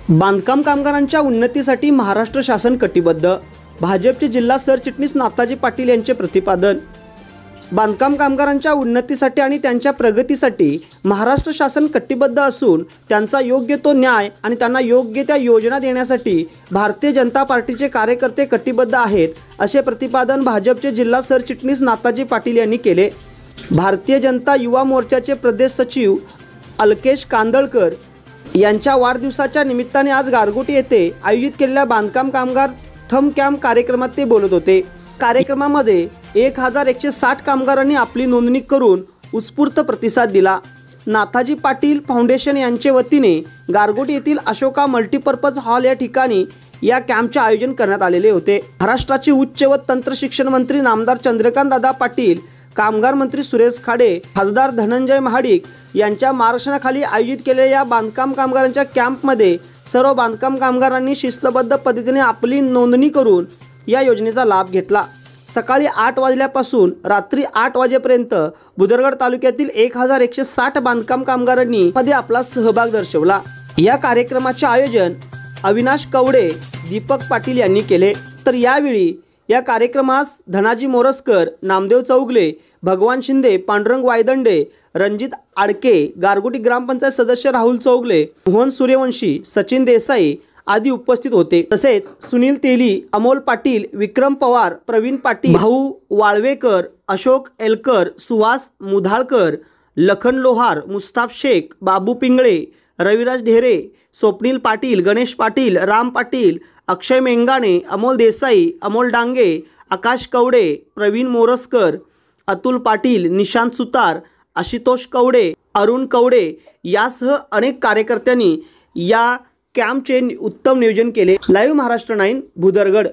बांधकाम कामगारांच्या उन्नतीसाठी महाराष्ट्र शासन कटिबद्ध। भाजपचे जिल्हा सरचिटणीस नाताजी पाटील यांचे प्रतिपादन। बांधकाम कामगारांच्या उन्नतीसाठी आणि त्यांच्या प्रगतीसाठी महाराष्ट्र शासन कटिबद्ध असून त्यांचा योग्य तो न्याय आणि त्यांना योग्य त्या योजना देण्यासाठी भारतीय जनता पार्टीचे कार्यकर्ते कटिबद्ध आहेत, असे प्रतिपादन भाजपचे जिल्हा सरचिटणीस नाताजी पाटील यांनी केले। भारतीय जनता युवा मोर्चाचे प्रदेश सचिव अलकेश कांदळकर यांच्या वाढदिवसाच्या निमित्ताने आज गारगोटी येथे आयोजित केलेल्या बांधकाम कामगार थंब कॅम्प कार्यक्रमात ते बोलत होते। कार्यक्रमामध्ये 1160 कामगारांनी आपली नोंदणी करून उत्स्फूर्त प्रतिसाद दिला। नाताजी पाटील फाउंडेशन यांच्या वतीने गारगोटी येथील अशोका मल्टीपर्पज हॉल या ठिकाणी या कॅम्पचे आयोजन करण्यात आलेले होते। महाराष्ट्राचे उच्च व तंत्र शिक्षण मंत्री नामदार चंद्रकांत दादा पाटील, कामगार मंत्री सुरेश खाडे, खासदार धनंजय महाडिक यांच्या मार्गदर्शनाखाली आयोजित केलेल्या या बांधकाम कामगारांच्या कॅम्पमध्ये सर्व बांधकाम कामगारांनी शिस्तबद्ध पद्धतीने आपली नोंदणी करून या योजनेचा लाभ घेतला। सकाळी 8 वाजल्यापासून रात्री 8 वाजेपर्यंत भुदरगड तालुक्यातील 1160 बांधकाम कामगारांनी मध्ये आपला सहभाग दर्शवला। या कार्यक्रमाचे आयोजन अविनाश कवडे, दीपक पाटील यांनी केले। तर यावेळी या कार्यक्रमास धनाजी मोरसकर, नामदेव चौगले, भगवान शिंदे, पांडुरंग वायदंडे, रणजित आडके, गारगोटी ग्रामपंचायत सदस्य राहुल चौगले, मोहन सूर्यवंशी, सचिन देसाई आदी उपस्थित होते। तसेच सुनील तेली, अमोल पाटील, विक्रम पवार, प्रवीण पाटील, भाऊ वाळवेकर, अशोक एलकर, सुहास मुधाळकर, लखन लोहार, मुस्ताफ शेख, बाबू पिंगळे, रविराज ढेरे, स्वप्नील पाटील, गणेश पाटील, राम पाटील, अक्षय मेंगाणे, अमोल देसाई, अमोल डांगे, आकाश कवडे, प्रवीण मोरसकर, अतुल पाटील, निशांत सुतार, आशुतोष कवडे, अरुण कवडे यासह अनेक कार्यकर्त्यांनी या कॅम्पचे उत्तम नियोजन केले। लाईव्ह महाराष्ट्र 9 भुदरगड।